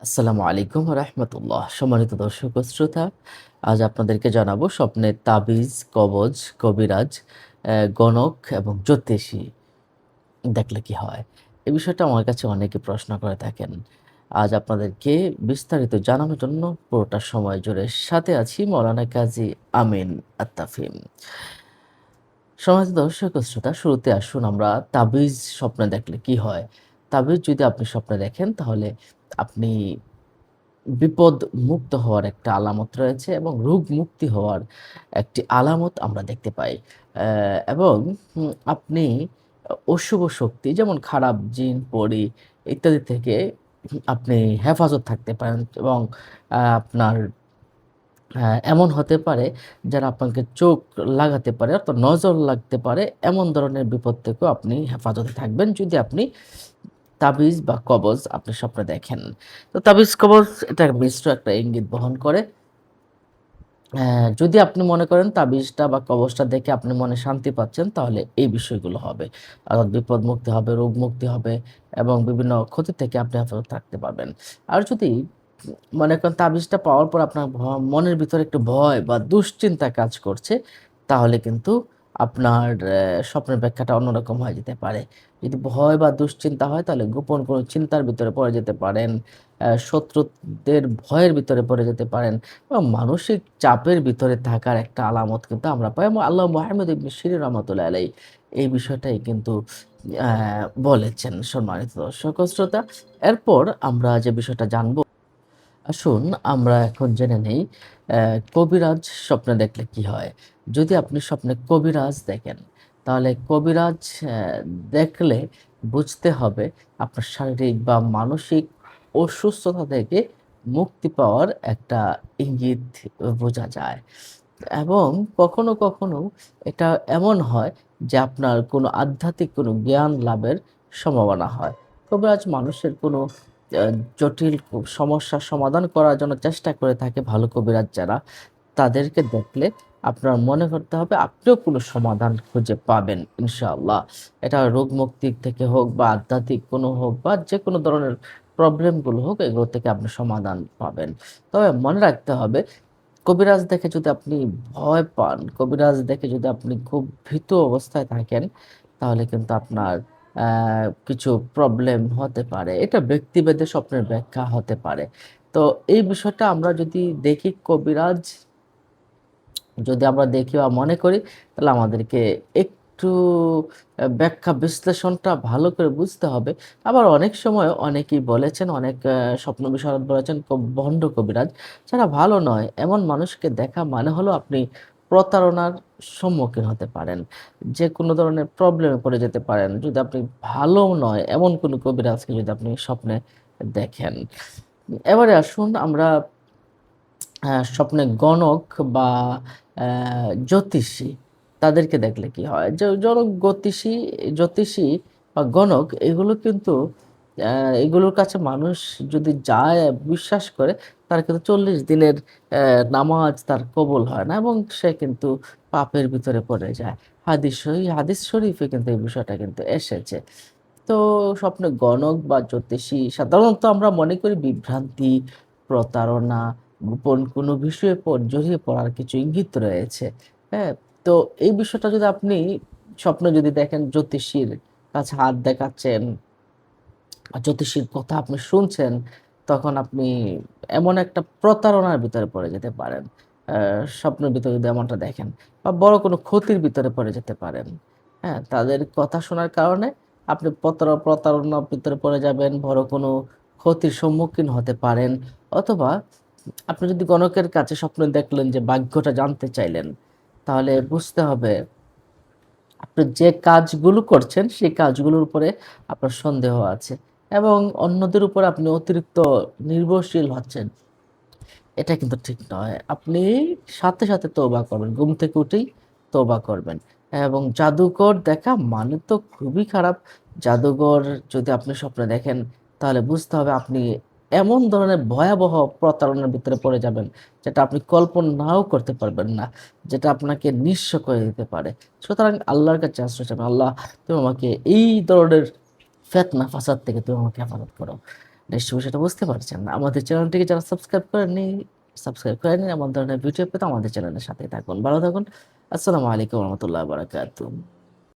আসসালামু আলাইকুম রাহমাতুল্লাহ। সম্মানিত দর্শক ও শ্রোতা, আজ আপনাদেরকে জানাবো স্বপ্নের তাবিজ, কবজ, কবিরাজ, গণক এবং জ্যোতিষী দেখলে কি হয়? এই বিষয়টা আমার কাছে অনেকে প্রশ্ন করে থাকেন। আজ আপনাদেরকে বিস্তারিত জানানোর জন্য পুরোটা সময় জুড়ে সাথে আছি মাওলানা কাজী আমিন আত্তাফিম। সম্মানিত দর্শক ও শ্রোতা, শুরুতে আসুন আমরা তাবিজ স্বপ্নে দেখলে কি হয়? তাবিজ যদি আপনি স্বপ্নে দেখেন তাহলে আপনি বিপদ মুক্ত হওয়ার একটা আলামত রয়েছে এবং রোগ মুক্তি হওয়ার একটি আলামত আমরা দেখতে পাই। এবং আপনি অশুভ শক্তি যেমন খারাপ জিন, পরী ইত্যাদি থেকে আপনি হেফাজত থাকতে পারেন এবং আপনার এমন হতে পারে যারা আপনাকে চোখ লাগাতে পারে অর্থাৎ নজর লাগতে পারে, এমন ধরনের বিপদ থেকেও আপনি হেফাজতে থাকবেন যদি আপনি তাবিজ বা কবজ আপনি স্বপ্নে দেখেন। তো তাবিজ কবজ এটা মিশ্র একটা ইঙ্গিত বহন করে। যদি আপনি মনে করেন তাবিজটা বা কবজটা দেখে আপনি মনে শান্তি পাচ্ছেন, তাহলে এই বিষয়গুলো হবে। অর্থাৎ বিপদ মুক্তি হবে, রোগ মুক্তি হবে এবং বিভিন্ন ক্ষতি থেকে আপনি হেফাজত থাকতে পারবেন। আর যদি মনে করেন তাবিজটা পাওয়ার পর আপনার মনের ভিতরে একটু ভয় বা দুশ্চিন্তা কাজ করছে, তাহলে কিন্তু আপনার স্বপ্নের ব্যাখ্যাটা অন্যরকম হয়ে যেতে পারে। যদি ভয় বা দুশ্চিন্তা হয় তাহলে গোপন কোনো চিন্তার ভিতরে পড়ে যেতে পারেন, শত্রুদের ভয়ের ভিতরে পড়ে যেতে পারেন এবং মানসিক চাপের ভিতরে থাকার একটা আলামত কিন্তু আমরা পাই এবং আল্লাহ মুহাম্মদ ইবনে সিরিন রাহমাতুল্লাহি আলাইহি এই বিষয়টাই কিন্তু অ্যা বলেছেন। সম্মানিত দর্শক ও শ্রোতা, এরপর আমরা যে বিষয়টা জানবো, আসুন আমরা এখন জেনে নেই অ্যা কবিরাজ স্বপ্নে দেখলে কি হয়? যদি আপনি স্বপ্নে কবিরাজ দেখেন, তাহলে কবিরাজ দেখলে বুঝতে হবে আপনার শারীরিক বা মানসিক অসুস্থতা থেকে মুক্তি পাওয়ার একটা ইঙ্গিত বোঝা যায়। এবং কখনো, কখনো এটা এমন হয় যে আপনার কোনো আধ্যাত্মিক কোনো জ্ঞান লাভের সম্ভাবনা হয়। কবিরাজ মানুষের কোনো আ জটিল সমস্যার সমাধান করার জন্য চেষ্টা করে থাকে ভালো কবিরাজ যারা, তাদেরকে দেখলে আপনার মনে করতে হবে আপনিও কোনো সমাধান খুঁজে পাবেন ইনশাআল্লাহ। এটা রোগ মুক্তির থেকে হোক বা আধ্যাত্মিক কোনো হোক বা যেকোনো ধরনের প্রবলেম গুলো হোক, এগুলো থেকে আপনি সমাধান পাবেন। তবে মনে রাখতে হবে কবিরাজ দেখে যদি আপনি ভয় পান, কবিরাজ দেখে যদি আপনি খুব ভীত অবস্থায় থাকেন, তাহলে কিন্তু আপনার কিছু প্রবলেম হতে পারে। এটা ব্যক্তিভেদে স্বপ্নের ব্যাখ্যা হতে পারে। তো এই বিষয়টা আমরা যদি দেখি কবিরাজ যদি আমরা দেখি বা মনে করি, তাহলে আমাদেরকে একটু ব্যাখ্যা বিশ্লেষণটা ভালো করে বুঝতে হবে। আবার অনেক সময় অনেকেই বলেছেন, অনেক স্বপ্ন বিশারদ বলেছেন ভণ্ড কবিরাজ যারা ভালো নয়, এমন মানুষকে দেখা মানে হলো আপনি প্রতারণার সম্মুখীন হতে পারেন। যেকোনো ধরনের প্রবলেমে পড়ে যেতে পারেন। যদি আপনি ভালো নয় এমন কোনো কবিরাজকে যদি আপনি স্বপ্নে দেখেন। এবারে আসুন আমরা স্বপ্নে গণক বা জ্যোতিষী তাদেরকে দেখলে কি হয়? জনক জ্যোতিষী বা গণক এগুলো কিন্তু অ্যা এগুলোর কাছে মানুষ যদি যায় বিশ্বাস করে, তার কিন্তু ৪০ দিনের অ্যা নামাজ তার কবুল হয় না এবং সে কিন্তু পাপের ভিতরে পড়ে যায়। হাদিস শরীফে কিন্তু এই বিষয়টা কিন্তু এসেছে। তো স্বপ্নে গণক বা জ্যোতিষী সাধারণত আমরা মনে করি বিভ্রান্তি, প্রতারণা, গোপন কোনো বিষয়ে জড়িয়ে পড়ার কিছু ইঙ্গিত রয়েছে। হ্যাঁ? তো এই বিষয়টা যদি আপনি স্বপ্নে যদি দেখেন জ্যোতিষীর কাছে হাত দেখাচ্ছেন, জ্যোতিষীর কথা আপনি শুনছেন, তখন আপনি এমন একটা প্রতারণার ভিতরে পড়ে যেতে পারেন। স্বপ্নের ভিতরে যদি এমনটা দেখেন বা বড় কোনো ক্ষতির ভিতরে পড়ে যেতে পারেন। হ্যাঁ? তাদের কথা শোনার কারণে আপনি প্রতারণার ভিতরে পড়ে যাবেন, বড় কোনো ক্ষতির সম্মুখীন হতে পারেন। অথবা আপনি যদি গণকের কাছে স্বপ্নে দেখলেন যে ভাগ্যটা জানতে চাইলেন, তাহলে বুঝতে হবে আপনি যে কাজগুলো করছেন, সেই কাজগুলোর উপরে আপনার সন্দেহ আছে এবং অন্যদের উপর আপনি অতিরিক্ত নির্ভরশীল হচ্ছেন। এটা কিন্তু ঠিক নয়। আপনি সাথে, সাথে তওবা করবেন। ঘুম থেকে উঠেই তওবা করবেন এবং জাদুকর দেখা মানে তো খুবই খারাপ। জাদুঘর যদি আপনি স্বপ্নে দেখেন, তাহলে বুঝতে হবে আপনি এমন ধরনের ভয়াবহ প্রতারণার ভিতরে পড়ে যাবেন, যেটা আপনি কল্পনাও করতে পারবেন না। যেটা আপনাকে নিঃস্ব করে দিতে পারে। সুতরাং আল্লাহর কাছে আশ্রয় চাবেন। আল্লাহ তুমি আমাকে এই ধরনের ফিতনা ফাসাদ থেকে তুমি আমাকে হেফাজত করো। নিশ্চয়ই সেটা বুঝতে পারছেন। আমাদের চ্যানেলটিকে যারা সাবস্ক্রাইব করেননি, সাবস্ক্রাইব করে নিন। এমন ধরনের ভিডিও পেতে আমাদের চ্যানেলের সাথেই থাকুন। ভালো থাকুন। আসসালামু আলাইকুম ওয়া রাহমাতুল্লাহি ওয়া বারাকাতুহু।